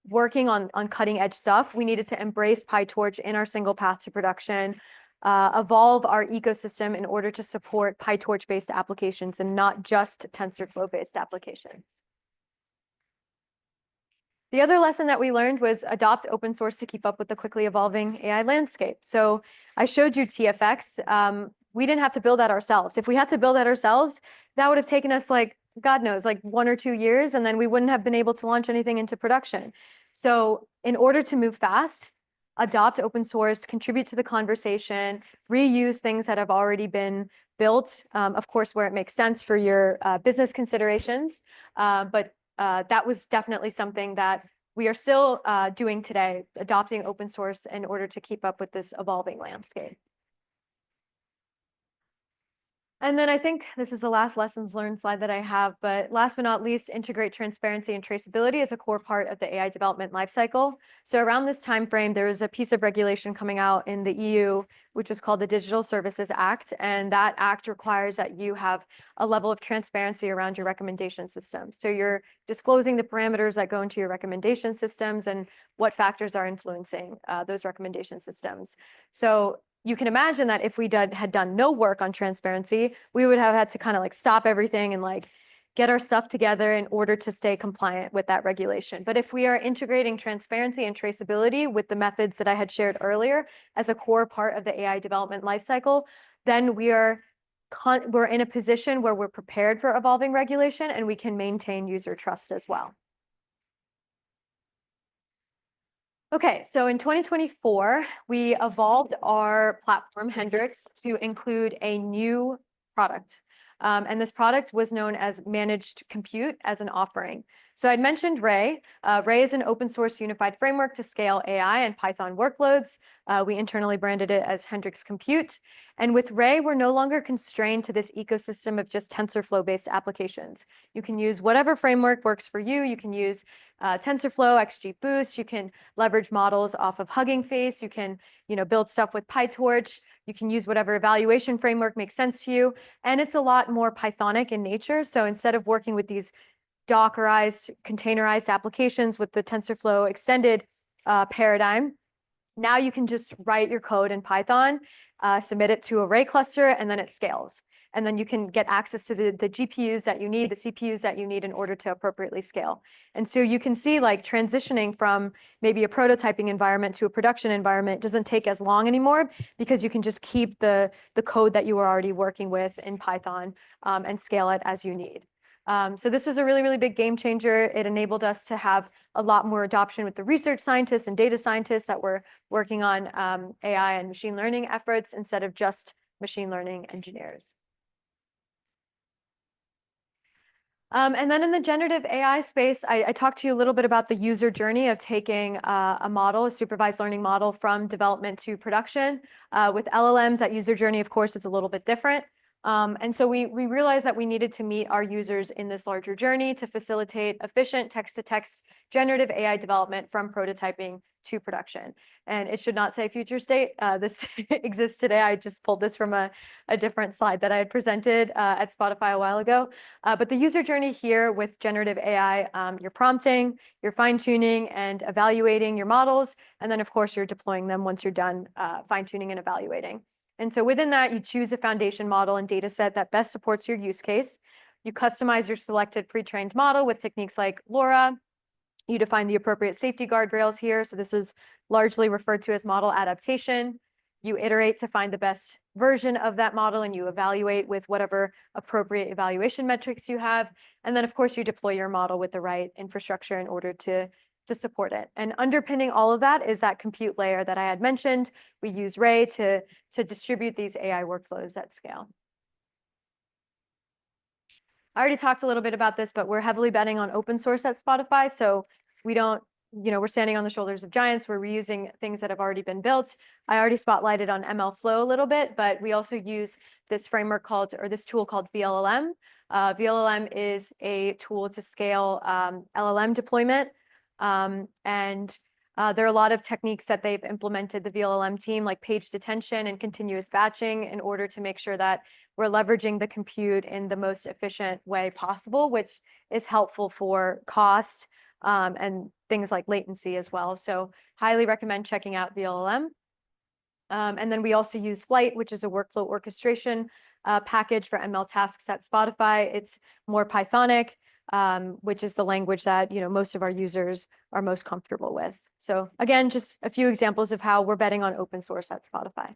working on cutting edge stuff, we needed to embrace PyTorch in our single path to production, evolve our ecosystem in order to support PyTorch-based applications and not just TensorFlow-based applications. The other lesson that we learned was adopt open source to keep up with the quickly evolving AI landscape. So I showed you TFX. We didn't have to build that ourselves. If we had to build that ourselves, that would have taken us like, God knows, like 1 or 2 years, and then we wouldn't have been able to launch anything into production. So in order to move fast, adopt open source, contribute to the conversation, reuse things that have already been built, of course, where it makes sense for your business considerations. But that was definitely something that we are still doing today, adopting open source in order to keep up with this evolving landscape. And then I think this is the last lessons learned slide that I have, but last but not least, integrate transparency and traceability as a core part of the AI development lifecycle. So around this time frame, there was a piece of regulation coming out in the EU, which was called the Digital Services Act. And that act requires that you have a level of transparency around your recommendation systems. So you're disclosing the parameters that go into your recommendation systems and what factors are influencing those recommendation systems. So you can imagine that if we had done no work on transparency, we would have had to kind of like stop everything and like get our stuff together in order to stay compliant with that regulation. But if we are integrating transparency and traceability with the methods that I had shared earlier as a core part of the AI development lifecycle, then we're in a position where we're prepared for evolving regulation and we can maintain user trust as well. Okay, so in 2024, we evolved our platform, Hendrix, to include a new product. And this product was known as Managed Compute as an offering. So I'd mentioned Ray. Ray is an open source unified framework to scale AI and Python workloads. We internally branded it as Hendrix Compute. And with Ray, we're no longer constrained to this ecosystem of just TensorFlow-based applications. You can use whatever framework works for you. You can use TensorFlow, XGBoost. You can leverage models off of Hugging Face. You can, build stuff with PyTorch. You can use whatever evaluation framework makes sense to you. And it's a lot more Pythonic in nature. So instead of working with these Dockerized, containerized applications with the TensorFlow extended paradigm, now you can just write your code in Python, submit it to a Ray cluster, and then it scales. And then you can get access to the GPUs that you need, the CPUs that you need in order to appropriately scale. And so you can see like transitioning from maybe a prototyping environment to a production environment doesn't take as long anymore because you can just keep the code that you were already working with in Python and scale it as you need. So this was a really, really big game changer. It enabled us to have a lot more adoption with the research scientists and data scientists that were working on AI and machine learning efforts instead of just machine learning engineers. And then in the generative AI space, I talked to you a little bit about the user journey of taking a model, a supervised learning model from development to production. With LLMs, that user journey, of course, is a little bit different. And so we realized that we needed to meet our users in this larger journey to facilitate efficient text-to-text generative AI development from prototyping to production. And it should not say future state. This exists today. I just pulled this from a different slide that I had presented at Spotify a while ago. But the user journey here with generative AI, you're prompting, you're fine-tuning and evaluating your models. And then, of course, you're deploying them once you're done fine-tuning and evaluating. And so within that, you choose a foundation model and data set that best supports your use case. You customize your selected pre-trained model with techniques like LoRa. You define the appropriate safety guardrails here. So this is largely referred to as model adaptation. You iterate to find the best version of that model, and you evaluate with whatever appropriate evaluation metrics you have. And then, of course, you deploy your model with the right infrastructure in order to support it. And underpinning all of that is that compute layer that I had mentioned. We use Ray to distribute these AI workflows at scale. I already talked a little bit about this, but we're heavily betting on open source at Spotify. So we don't, we're standing on the shoulders of giants. We're reusing things that have already been built. I already spotlighted on ML Flow a little bit, but we also use this framework called, or this tool called VLLM. VLLM is a tool to scale LLM deployment. There are a lot of techniques that they've implemented, the VLLM team, like page detention and continuous batching, in order to make sure that we're leveraging the compute in the most efficient way possible, which is helpful for cost and things like latency as well. So highly recommend checking out VLLM. And then we also use Flight, which is a workflow orchestration package for ML tasks at Spotify. It's more Pythonic, which is the language that most of our users are most comfortable with. So again, just a few examples of how we're betting on open source at Spotify.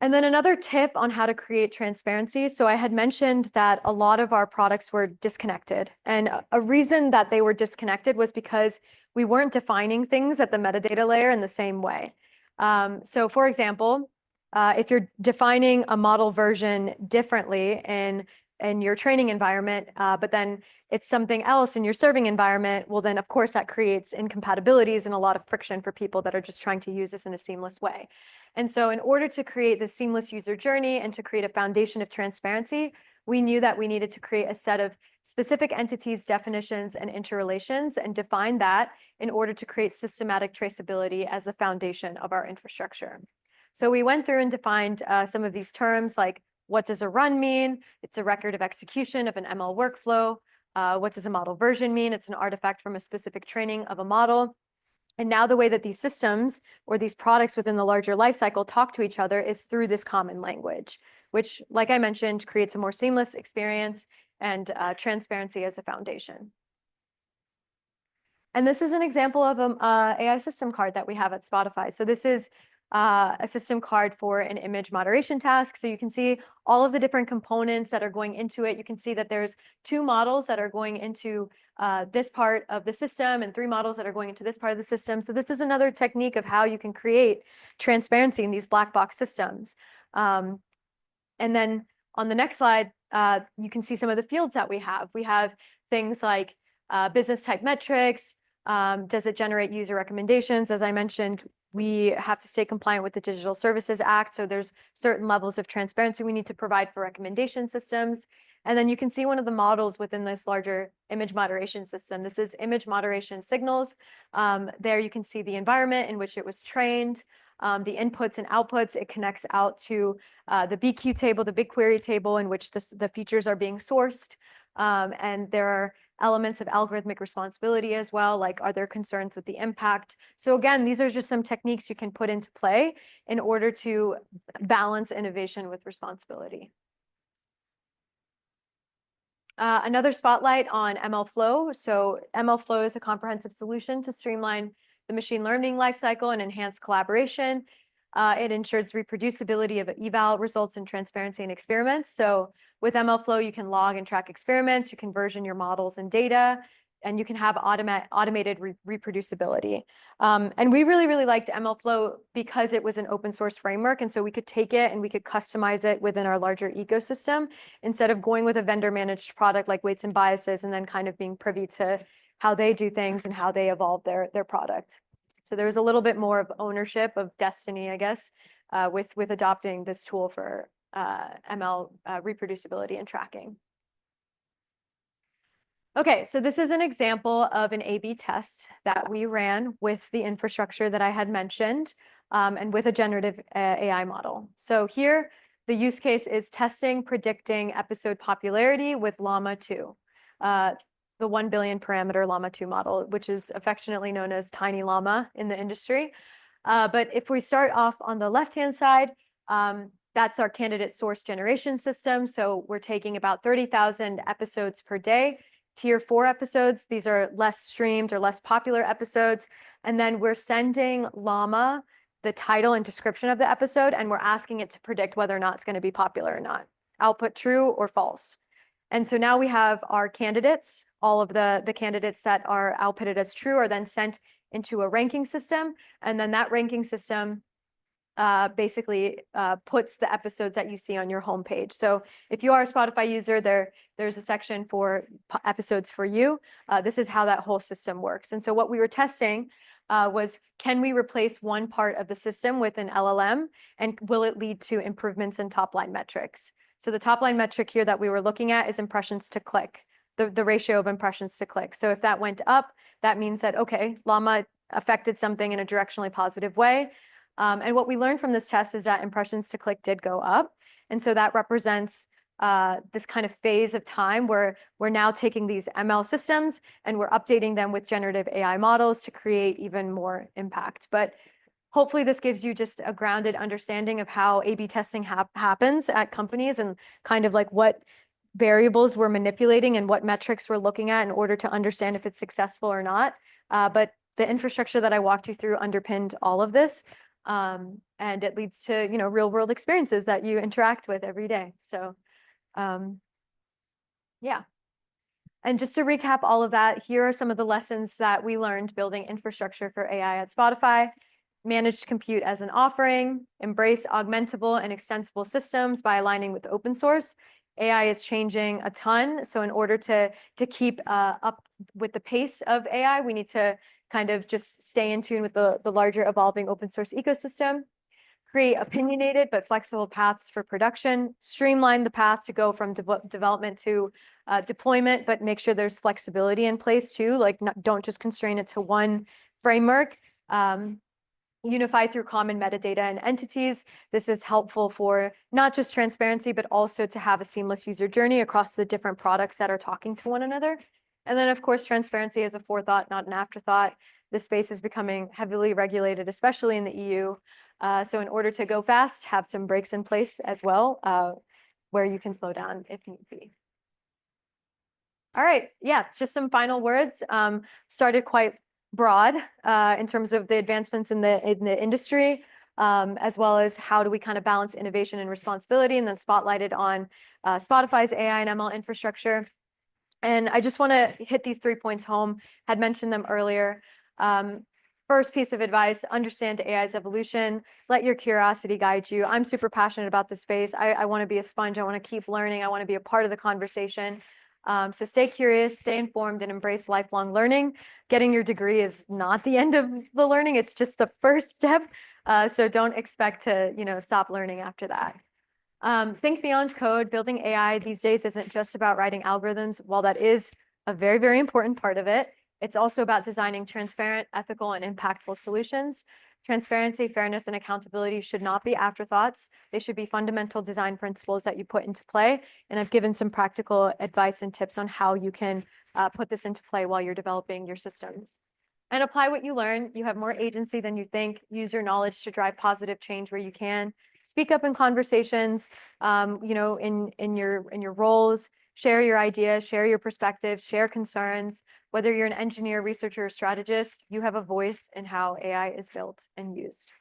And then another tip on how to create transparency. So I had mentioned that a lot of our products were disconnected. And a reason that they were disconnected was because we weren't defining things at the metadata layer in the same way. So for example, if you're defining a model version differently in your training environment, but then it's something else in your serving environment, well, then of course that creates incompatibilities and a lot of friction for people that are just trying to use this in a seamless way. And so in order to create this seamless user journey and to create a foundation of transparency, we knew that we needed to create a set of specific entities, definitions, and interrelations, and define that in order to create systematic traceability as the foundation of our infrastructure. So we went through and defined some of these terms, like what does a run mean? It's a record of execution of an ML workflow. What does a model version mean? It's an artifact from a specific training of a model. And now the way that these systems or these products within the larger lifecycle talk to each other is through this common language, which, like I mentioned, creates a more seamless experience and transparency as a foundation. And this is an example of an AI system card that we have at Spotify. So this is a system card for an image moderation task. So you can see all of the different components that are going into it. You can see that there's 2 models that are going into this part of the system and 3 models that are going into this part of the system. So this is another technique of how you can create transparency in these black box systems. And then on the next slide, you can see some of the fields that we have. We have things like business type metrics. Does it generate user recommendations? As I mentioned, we have to stay compliant with the Digital Services Act. So there's certain levels of transparency we need to provide for recommendation systems. And then you can see one of the models within this larger image moderation system. This is image moderation signals. There you can see the environment in which it was trained, the inputs and outputs. It connects out to the BQ table, the BigQuery table, in which the features are being sourced. And there are elements of algorithmic responsibility as well, like are there concerns with the impact? So again, these are just some techniques you can put into play in order to balance innovation with responsibility. Another spotlight on ML Flow. So ML Flow is a comprehensive solution to streamline the machine learning lifecycle and enhance collaboration. It ensures reproducibility of eval results and transparency in experiments. So with ML Flow, you can log and track experiments, you can version your models and data, and you can have automated reproducibility. And we really, really liked ML Flow because it was an open source framework. And so we could take it and we could customize it within our larger ecosystem instead of going with a vendor managed product like Weights and Biases and then kind of being privy to how they do things and how they evolve their product. So there was a little bit more of ownership of destiny, I guess, with adopting this tool for ML reproducibility and tracking. Okay, so this is an example of an A/B test that we ran with the infrastructure that I had mentioned and with a generative AI model. So here, the use case is testing, predicting episode popularity with Llama 2. The 1 billion parameter Llama 2 model, which is affectionately known as Tiny Llama in the industry. But if we start off on the left-hand side, that's our candidate source generation system. So we're taking about 30,000 episodes per day. Tier 4 episodes, these are less streamed or less popular episodes. And then we're sending Llama the title and description of the episode, and we're asking it to predict whether or not it's going to be popular or not. Output true or false. And so now we have our candidates. All of the candidates that are outputted as true are then sent into a ranking system. And then that ranking system basically puts the episodes that you see on your homepage. So if you are a Spotify user, there's a section for episodes for you. This is how that whole system works. And so what we were testing was, can we replace one part of the system with an LLM, and will it lead to improvements in top line metrics? So the top line metric here that we were looking at is impressions to click, the ratio of impressions to click. So if that went up, that means that, okay, Llama affected something in a directionally positive way. And what we learned from this test is that impressions to click did go up. And so that represents this kind of phase of time where we're now taking these ML systems and we're updating them with generative AI models to create even more impact. But hopefully this gives you just a grounded understanding of how A/B testing happens at companies, and kind of like what variables we're manipulating and what metrics we're looking at in order to understand if it's successful or not. But the infrastructure that I walked you through underpinned all of this. And it leads to, real world experiences that you interact with every day. So, yeah. And just to recap all of that, here are some of the lessons that we learned building infrastructure for AI at Spotify. Managed compute as an offering, embrace augmentable and extensible systems by aligning with open source. AI is changing a ton. So in order to keep up with the pace of AI, we need to kind of just stay in tune with the larger evolving open source ecosystem. Create opinionated but flexible paths for production. Streamline the path to go from development to deployment, but make sure there's flexibility in place too. Like, don't just constrain it to one framework. Unify through common metadata and entities. This is helpful for not just transparency, but also to have a seamless user journey across the different products that are talking to one another. And then, of course, transparency is a forethought, not an afterthought. This space is becoming heavily regulated, especially in the EU. So in order to go fast, have some breaks in place as well, where you can slow down if need be. All right, yeah, just some final words. Started quite broad in terms of the advancements in the industry, as well as how do we kind of balance innovation and responsibility, and then spotlighted on Spotify's AI and ML infrastructure. And I just want to hit these 3 points home, had mentioned them earlier. First piece of advice, understand AI's evolution, let your curiosity guide you. I'm super passionate about this space. I want to be a sponge. I want to keep learning. I want to be a part of the conversation. So stay curious, stay informed, and embrace lifelong learning. Getting your degree is not the end of the learning. It's just the first step. So don't expect to, stop learning after that. Think beyond code. Building AI these days isn't just about writing algorithms. While that is a very, very important part of it, it's also about designing transparent, ethical, and impactful solutions. Transparency, fairness, and accountability should not be afterthoughts. They should be fundamental design principles that you put into play. And I've given some practical advice and tips on how you can put this into play while you're developing your systems. And apply what you learn. You have more agency than you think. Use your knowledge to drive positive change where you can. Speak up in conversations, in your roles. Share your ideas, share your perspectives, share concerns. Whether you're an engineer, researcher, or strategist, you have a voice in how AI is built and used.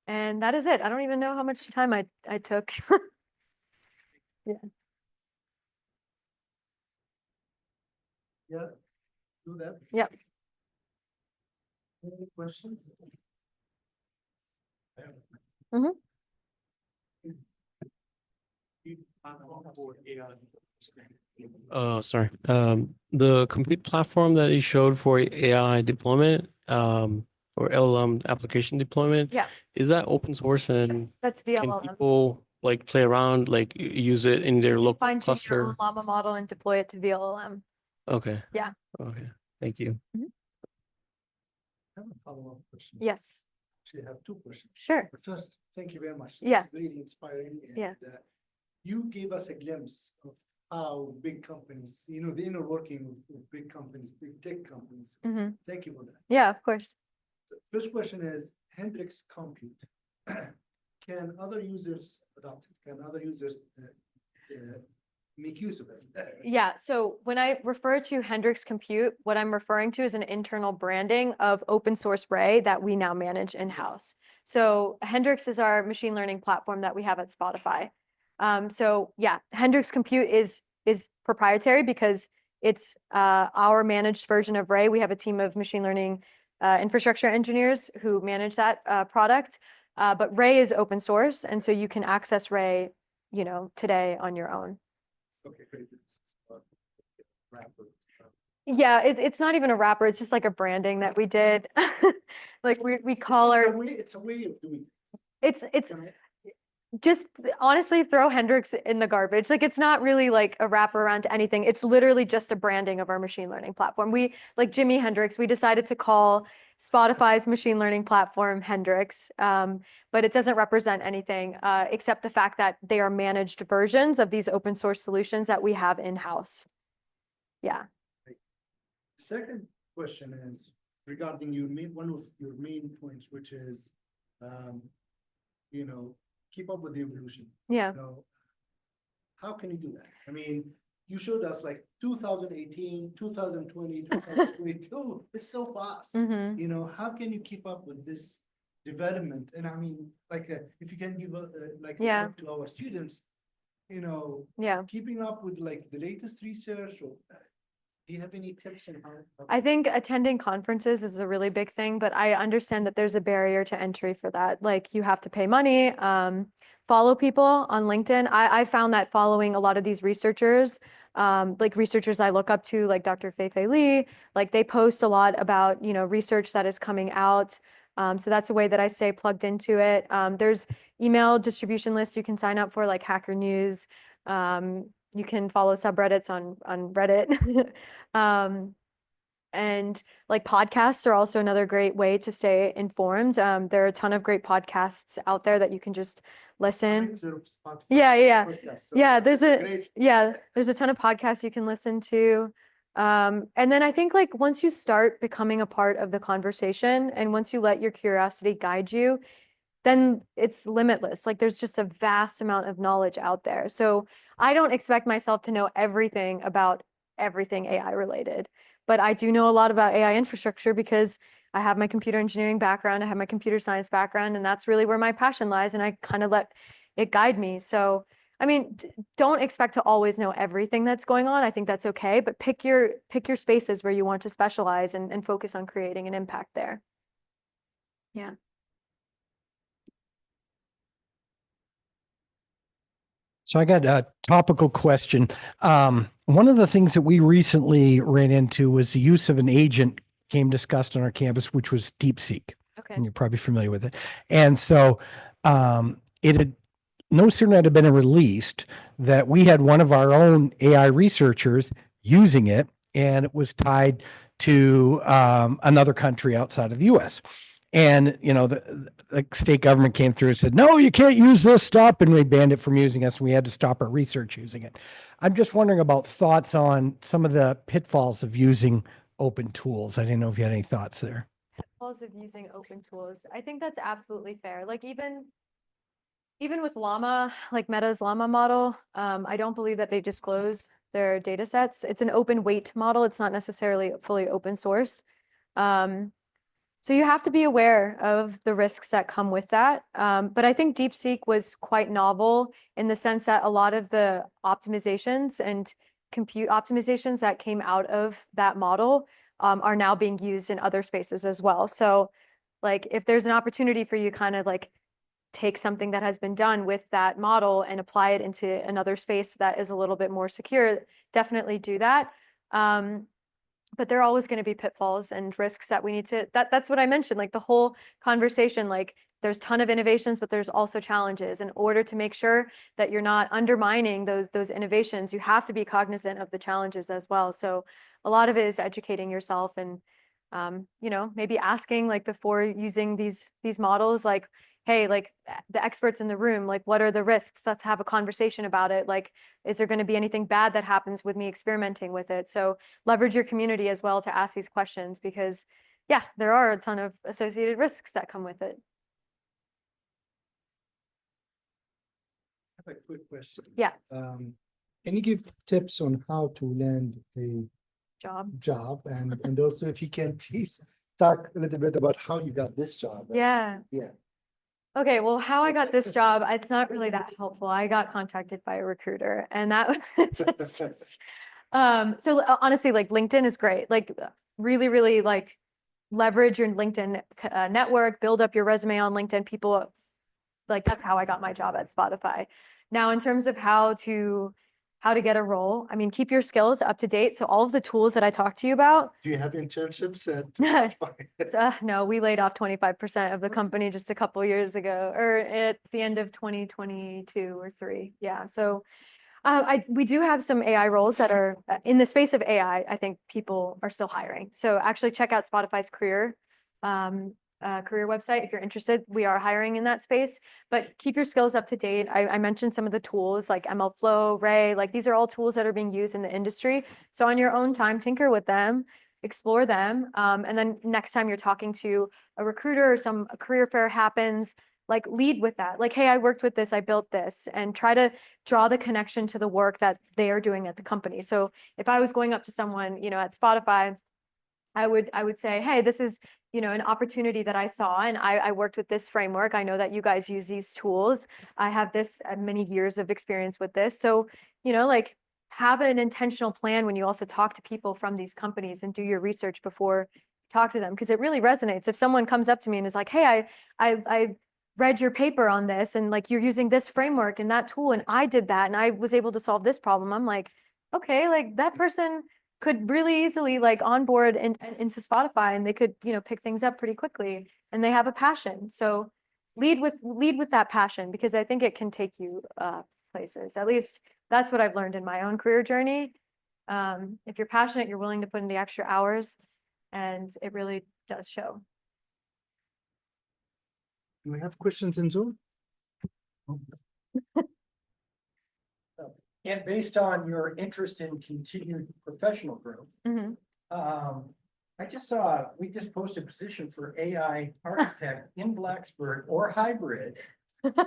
And that is it. I don't even know how much time I took. Yeah. Yeah, do that. Yep. Any questions? Mhm. Sorry. The complete platform that you showed for AI deployment, or LLM application deployment, Yeah, is that open source, and that's can VLLM. people like play around, like use it in their local Find your own cluster? Llama model and deploy it to VLLM. Okay. Yeah. Okay. Thank you. I have a follow-up question. Yes, Actually, I have 2 questions. sure. But first, thank you very much. Yeah. This is really inspiring. And, Yeah. you gave us a glimpse of how big companies, the inner working of big companies, big tech companies. Mhm. Thank you for that. Yeah, of course. The first question is Hendrix Compute. Can other users adopt it? Can other users make use of it? Yeah, so when I refer to Hendrix Compute, what I'm referring to is an internal branding of open source Ray that we now manage in-house. So Hendrix is our machine learning platform that we have at Spotify. So yeah, Hendrix Compute is proprietary because it's our managed version of Ray. We have a team of machine learning infrastructure engineers who manage that product. But Ray is open source, and so you can access Ray, today on your own. Okay, great. Wrapper. Yeah, it's not even a wrapper. It's just like a branding that we did. Like we call our. It's a way of doing. It's Can I- just honestly throw Hendrix in the garbage. Like it's not really like a wrapper around to anything. It's literally just a branding of our machine learning platform. We, like Jimi Hendrix, we decided to call Spotify's machine learning platform Hendrix, but it doesn't represent anything except the fact that they are managed versions of these open source solutions that we have in-house. Yeah. Second question is regarding one of your main points, which is, keep up with the evolution. Yeah. How can you do that? I mean, you showed us like 2018, 2020, 2022. It's so fast. Mm-hmm. How can you keep up with this development? And I mean, like, if you can give Yeah. help to our students, Yeah. keeping up with like the latest research, or do you have any tips on how? I think attending conferences is a really big thing, but I understand that there's a barrier to entry for that. Like you have to pay money, follow people on LinkedIn. I found that following a lot of these researchers, like researchers I look up to, like Dr. Fei-Fei Li, like they post a lot about, research that is coming out. So that's a way that I stay plugged into it. There's email distribution lists you can sign up for, like Hacker News. You can follow subreddits on Reddit. And like podcasts are also another great way to stay informed. There are a ton of great podcasts out there that you can just listen. Yeah. There's a ton of podcasts you can listen to. And then I think like once you start becoming a part of the conversation and once you let your curiosity guide you, then it's limitless. Like there's just a vast amount of knowledge out there. So I don't expect myself to know everything about everything AI related, but I do know a lot about AI infrastructure because I have my computer engineering background, I have my computer science background, and that's really where my passion lies. And I kind of let it guide me. So, I mean, don't expect to always know everything that's going on. I think that's okay, but pick your spaces where you want to specialize and focus on creating an impact there. Yeah. So I got a topical question. One of the things that we recently ran into was the use of an agent came discussed on our campus, which was DeepSeek. Okay. And you're probably familiar with it. And so it had no sooner had it been released that we had one of our own AI researchers using it, and it was tied to another country outside of the US. And, the state government came through and said, no, you can't use this, stop. And we banned it from using us. And we had to stop our research using it. I'm just wondering about thoughts on some of the pitfalls of using open tools. I didn't know if you had any thoughts there. Pitfalls of using open tools. I think that's absolutely fair. Like even with Llama, like Meta's Llama model, I don't believe that they disclose their data sets. It's an open weight model. It's not necessarily fully open source. So you have to be aware of the risks that come with that. But I think DeepSeek was quite novel in the sense that a lot of the optimizations and compute optimizations that came out of that model are now being used in other spaces as well. So like if there's an opportunity for you kind of like take something that has been done with that model and apply it into another space that is a little bit more secure, definitely do that. But there are always going to be pitfalls and risks that we need to, that's what I mentioned, like the whole conversation, like there's a ton of innovations, but there's also challenges. In order to make sure that you're not undermining those innovations, you have to be cognizant of the challenges as well. So a lot of it is educating yourself and, maybe asking like before using these models, like, hey, like the experts in the room, like what are the risks? Let's have a conversation about it. Like, is there going to be anything bad that happens with me experimenting with it? So leverage your community as well to ask these questions because yeah, there are a ton of associated risks that come with it. I have a quick question. Yeah. Can you give tips on how to land a Job. and also if you can please talk a little bit about how you got this job? Yeah. Yeah. Okay, well, how I got this job, it's not really that helpful. I got contacted by a recruiter, and that was just so honestly, like LinkedIn is great. Like really, really like leverage your LinkedIn network, build up your resume on LinkedIn. People like that's how I got my job at Spotify. Now, in terms of how to get a role, I mean, keep your skills up to date. So all of the tools that I talked to you about. Do you have internships at No, we laid off 25% of the company just a couple years ago, or at the end of 2022 or 3. Yeah. So we do have some AI roles that are in the space of AI. I think people are still hiring. So actually check out Spotify's career website if you're interested. We are hiring in that space, but keep your skills up to date. I mentioned some of the tools like MLflow, Ray, like these are all tools that are being used in the industry. So on your own time, tinker with them, explore them. And then next time you're talking to a recruiter or a career fair happens, like lead with that. Like, hey, I worked with this, I built this, and try to draw the connection to the work that they are doing at the company. So if I was going up to someone, at Spotify, I would say, hey, this is, an opportunity that I saw, and I worked with this framework. I know that you guys use these tools. I have this many years of experience with this. So, like have an intentional plan when you also talk to people from these companies and do your research before you talk to them, because it really resonates. If someone comes up to me and is like, hey, I read your paper on this, and like you're using this framework and that tool, and I did that, and I was able to solve this problem. I'm like, okay, like that person could really easily like onboard into Spotify, and they could, pick things up pretty quickly, and they have a passion. So lead with that passion, because I think it can take you places. At least that's what I've learned in my own career journey. If you're passionate, you're willing to put in the extra hours, and it really does show. Do we have questions in Zoom? And based on your interest in continued professional growth, Mhm. I just saw, we just posted a position for AI architect in Blacksburg or hybrid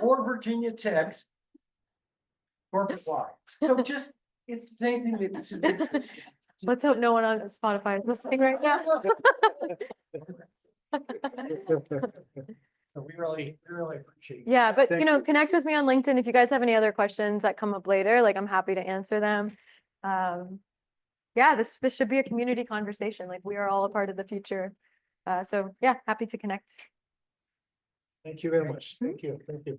or Virginia Tech's corporate wide. So just, if there's anything that's of interest. Let's hope no one on Spotify is listening right now. We really appreciate it. Yeah, but Thank you. connect with me on LinkedIn if you guys have any other questions that come up later. Like I'm happy to answer them. Yeah, this should be a community conversation. Like we are all a part of the future. So yeah, happy to connect. Thank you very much. Thank you. Thank you.